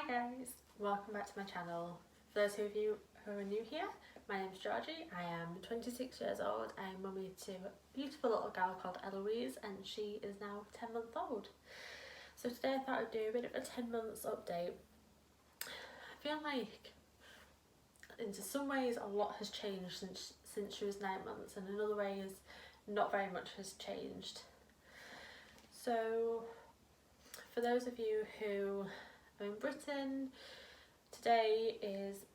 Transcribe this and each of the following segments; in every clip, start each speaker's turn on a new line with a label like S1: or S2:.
S1: Hi guys, welcome back to my channel. For those of you who are new here, my name's Georgie. I am 26 years old. I'm mummy to a beautiful little girl called Eloise, and she is now 10 months old. So today I thought I'd do a bit of a 10 months update. I feel like in some ways a lot has changed since she was 9 months, and in other ways not very much has changed. So for those of you who are in Britain, today is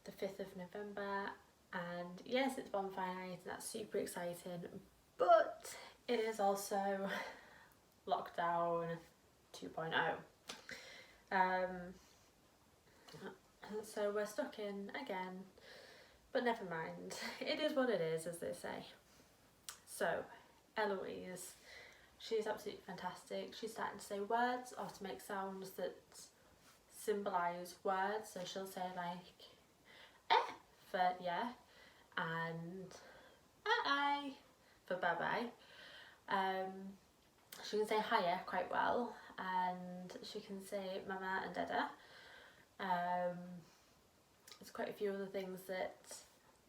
S1: the 5th of November, and yes, it's bonfire night and that's super exciting, but it is also lockdown 2.0. So we're stuck in again, but never mind, it is what it is, as they say. So Eloise, she's absolutely fantastic. She's starting to say words or to make sounds that symbolise words. So she'll say like eh for yeah, and I for bye bye. She can say hiya quite well, and she can say mama and dada. There's quite a few other things that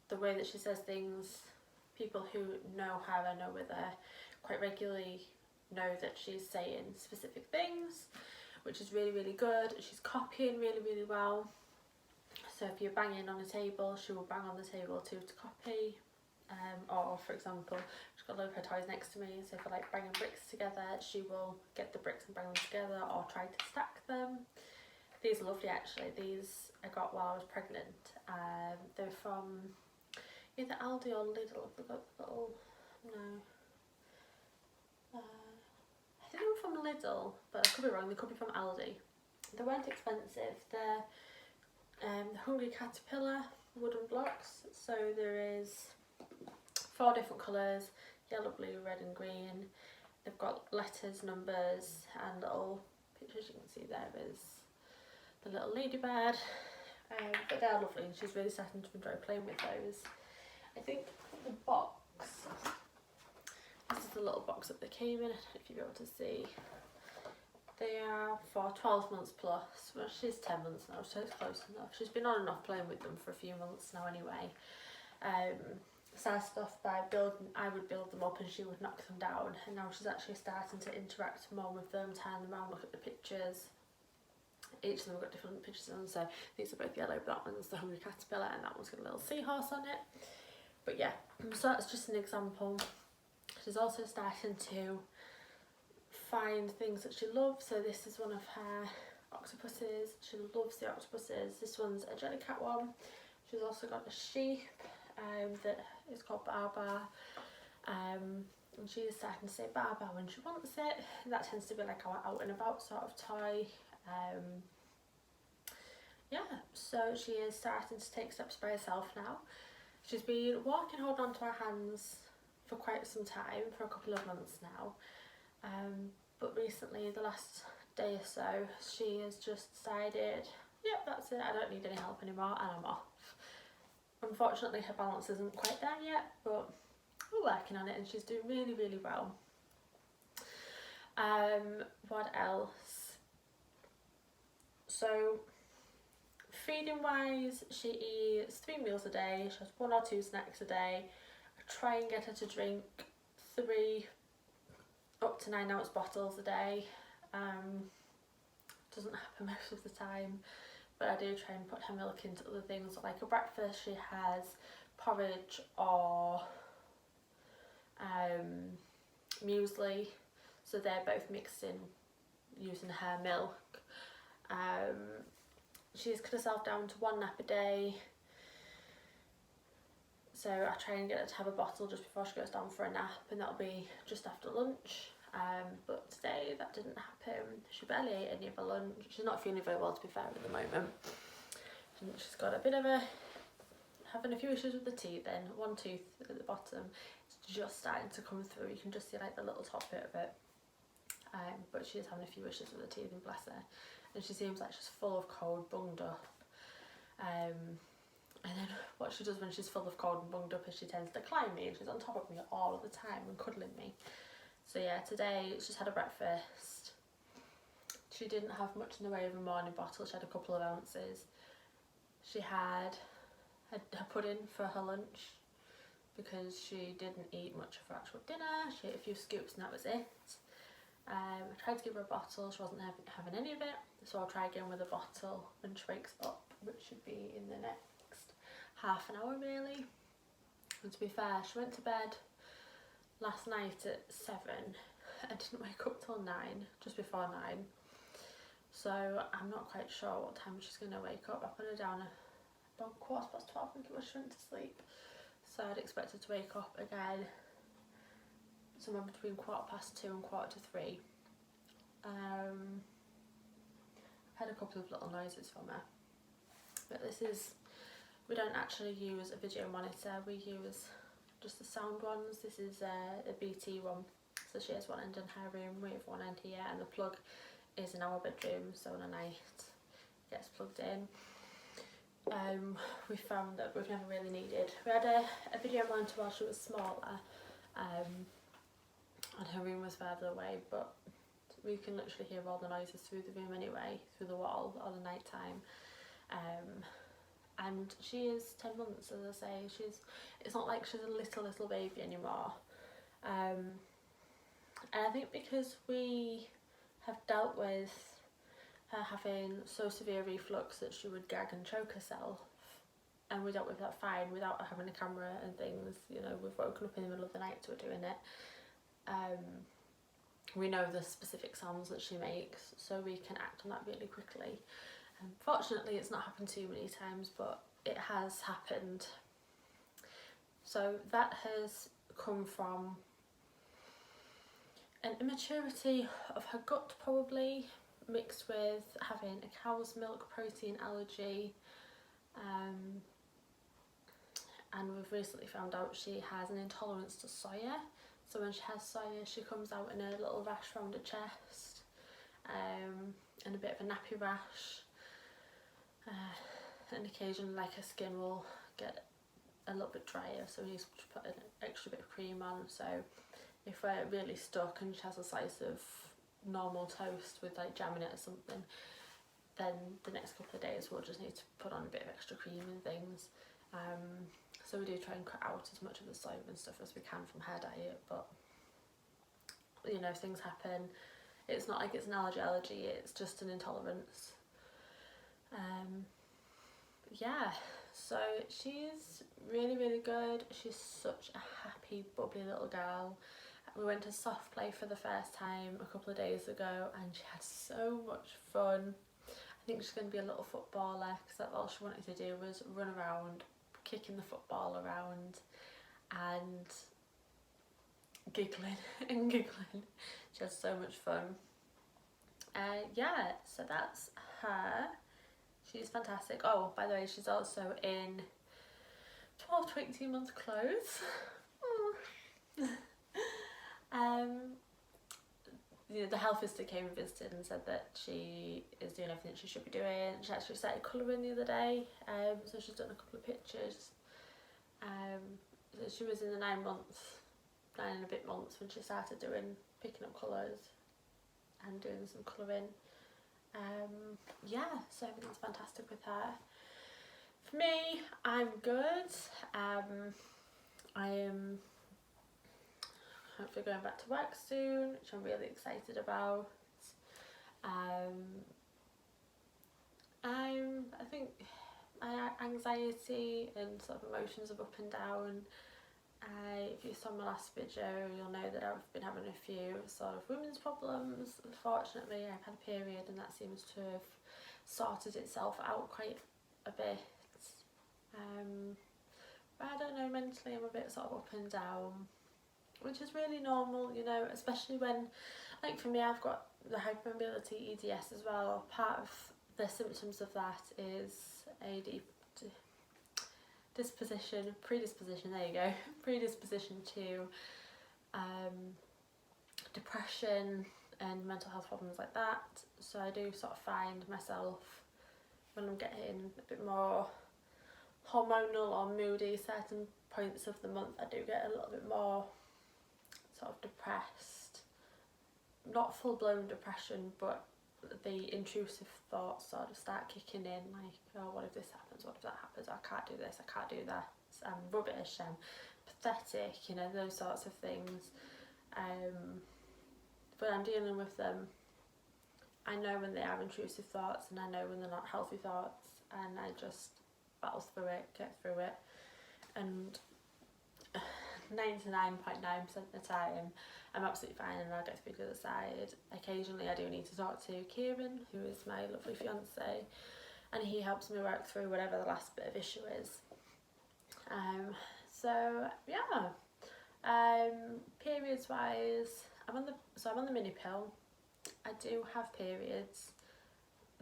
S1: the way that she says things, people who know her and know with her quite regularly know that she's saying specific things, which is really, really good. She's copying really, really well. So if you're banging on a table, she will bang on the table too to copy. Or for example, she's got a load of her toys next to me, so if I like banging bricks together, she will get the bricks and bang them together or try to stack them. These are lovely actually. These I got while I was pregnant. They're from either Aldi or Lidl. They've got little, no. I think they were from Lidl, but I could be wrong, they could be from Aldi. They weren't expensive. They're Hungry Caterpillar wooden blocks. So there is 4 different colours: yellow, blue, red and green. They've got letters, numbers and little pictures. You can see there is the little ladybird. But they're lovely and she's really starting to enjoy playing with those. I think the box, this is the little box that they came in, I don't know if you'll be able to see. They are for 12 months plus. Well, she's 10 months now, so it's close enough. She's been on and off playing with them for a few months now anyway. Started off by I would build them up and she would knock them down, and now she's actually starting to interact more with them, turn them around, look at the pictures. Each of them have got different pictures on, so these are both yellow, but that one's the Hungry Caterpillar and that one's got a little seahorse on it. But yeah, so that's just an example. She's also starting to find things that she loves. So this is one of her octopuses. She loves the octopuses. This one's a jellycat one. She's also got a sheep that is called Baba. And she's starting to say Baba when she wants it. That tends to be like our out and about sort of toy. Yeah, so she is starting to take steps by herself now. She's been walking, holding on to her hands for quite some time, for a couple of months now. But recently, the last day or so, she has just decided, yep, that's it, I don't need any help anymore, and I'm off. Unfortunately, her balance isn't quite there yet, but we're working on it and she's doing really, really well. What else? So feeding wise, she eats 3 meals a day. She has 1 or 2 snacks a day. I try and get her to drink 3 up to 9 ounce bottles a day. Doesn't happen most of the time, but I do try and put her milk into other things. Like a breakfast, she has porridge or muesli, so they're both mixed in using her milk. She's cut herself down to 1 nap a day, so I try and get her to have a bottle just before she goes down for a nap, and that'll be just after lunch. But today that didn't happen. She barely ate any of her lunch. She's not feeling very well, to be fair, at the moment. And she's got a bit of having a few issues with the teeth. Then one tooth at the bottom is just starting to come through. You can just see like the little top bit of it. But she's having a few issues with the teeth, and bless her. And she seems like she's full of cold, bunged up. And then what she does when she's full of cold and bunged up is she tends to climb me, and she's on top of me all of the time and cuddling me. So yeah, today she's had a breakfast. she didn't have much in the way of a morning bottle. She had a couple of ounces. She had her pudding for her lunch because she didn't eat much of her actual dinner. She ate a few scoops and that was it. I tried to give her a bottle, she wasn't having any of it, so I'll try again with a bottle when she wakes up, which should be in the next half an hour really. And to be fair, she went to bed last night at 7 and didn't wake up till 9, just before 9. So I'm not quite sure what time she's going to wake up. I put her down about 12:15, I think it was, she went to sleep. So I'd expect her to wake up again somewhere between 2:15 and 3:15. I've had a couple of little noises from her. But we don't actually use a video monitor, we use just the sound ones. This is a BT one, so she has one end in her room, we have one end here, and the plug is in our bedroom, so on a night it gets plugged in. We found that we've never really needed, we had a video monitor while she was smaller, and her room was further away, but we can literally hear all the noises through the room anyway, through the wall on the night time. And she is 10 months, as I say. It's not like she's a little baby anymore. And I think because we have dealt with her having so severe reflux that she would gag and choke herself, and we dealt with that fine without having a camera and things, you know, we've woken up in the middle of the night to her doing it. We know the specific sounds that she makes, so we can act on that really quickly. Fortunately it's not happened too many times, but it has happened. So that has come from an immaturity of her gut probably, mixed with having a cow's milk protein allergy, and we've recently found out she has an intolerance to soya. So when she has soya, she comes out in a little rash around her chest, and a bit of a nappy rash. And occasionally like her skin will get a little bit drier, so we need to put an extra bit of cream on. So if we're really stuck and she has a slice of normal toast with like jam in it or something, then the next couple of days we'll just need to put on a bit of extra cream and things. So we do try and cut out as much of the soy and stuff as we can from her diet, but you know, things happen. It's not like it's an allergy, it's just an intolerance. Yeah, so she's really good. She's such a happy, bubbly little girl. We went to soft play for the first time a couple of days ago and she had so much fun. I think she's going to be a little footballer, because that's all she wanted to do was run around, kicking the football around and giggling and giggling. She has so much fun. Yeah, so that's her. She's fantastic. Oh, by the way, she's also in 12 to 18 month clothes. You know, the health visitor came and visited and said that she is doing everything she should be doing. She actually started colouring the other day, so she's done a couple of pictures. So she was in the 9 and a bit months when she started picking up colours and doing some colouring. Yeah, so everything's fantastic with her. For me, I'm good. I am hopefully going back to work soon, which I'm really excited about. I think my anxiety and sort of emotions are up and down. If you saw my last video, you'll know that I've been having a few sort of women's problems. Unfortunately, I've had a period and that seems to have sorted itself out quite a bit. But I don't know, mentally I'm a bit sort of up and down, which is really normal, you know, especially when, like for me, I've got the hypermobility EDS as well. Part of the symptoms of that is a predisposition, there you go, predisposition to depression and mental health problems like that. So I do sort of find myself, when I'm getting a bit more hormonal or moody certain points of the month, I do get a little bit more sort of depressed. Not full-blown depression, but the intrusive thoughts sort of start kicking in, like, oh, what if this happens, what if that happens, I can't do this, I can't do that, I'm rubbish, I'm pathetic, you know, those sorts of things. But I'm dealing with them. I know when they are intrusive thoughts, and I know when they're not healthy thoughts, and I just battle through it, get through it, and 99.9% of the time I'm absolutely fine and I'll get through to the other side. Occasionally I do need to talk to Kieran, who is my lovely fiance, and he helps me work through whatever the last bit of issue is. So yeah, periods wise, I'm on the mini pill. I do have periods.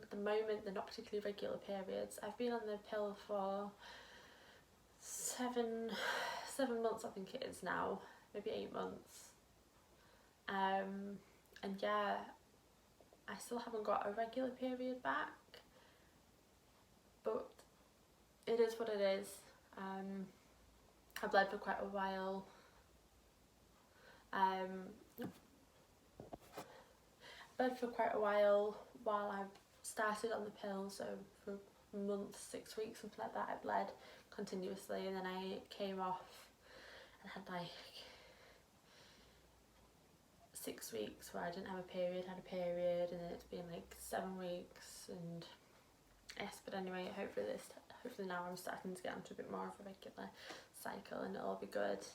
S1: At the moment they're not particularly regular periods. I've been on the pill for 7 months, I think it is now, maybe 8 months. And yeah, I still haven't got a regular period back, but it is what it is. I bled for quite a while. While I started on the pill, so for a month, 6 weeks, something like that, I bled continuously, and then I came off and had like 6 weeks where I didn't have a period, had a period, and then it's been like 7 weeks, and yes, but anyway, hopefully now I'm starting to get onto a bit more of a regular cycle, and it'll be good.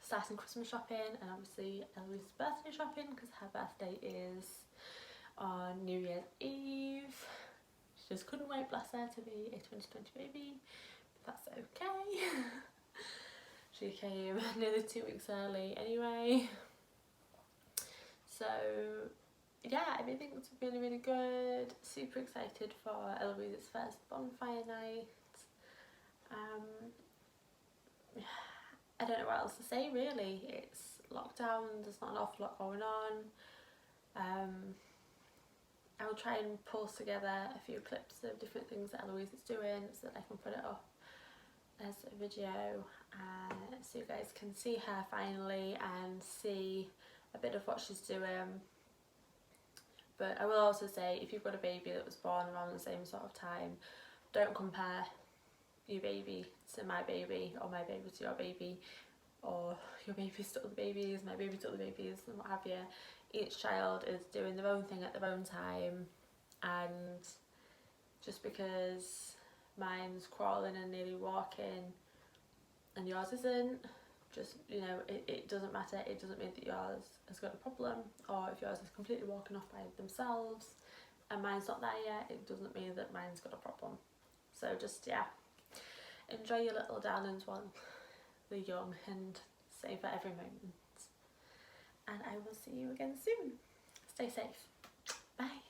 S1: Starting Christmas shopping, and obviously Eloise's birthday shopping, because her birthday is on New Year's Eve. She just couldn't wait, bless her, to be a 2020 baby, but that's okay. She came nearly 2 weeks early anyway. So yeah, everything's really, really good. Super excited for Eloise's first bonfire night. I don't know what else to say really. It's lockdown, there's not an awful lot going on. I'll try and post together a few clips of different things that Eloise is doing so that I can put it up as a video, so you guys can see her finally and see a bit of what she's doing. But I will also say, if you've got a baby that was born around the same sort of time, don't compare your baby to my baby, or my baby to your baby, or your baby's to other babies, my baby to other babies, and what have you. Each child is doing their own thing at their own time, and just because mine's crawling and nearly walking and yours isn't, just, you know, it doesn't matter. It doesn't mean that yours has got a problem, or if yours is completely walking off by themselves and mine's not there yet, it doesn't mean that mine's got a problem. So just, yeah, enjoy your little darlings while they're young and savor every moment. And I will see you again soon. Stay safe. Bye.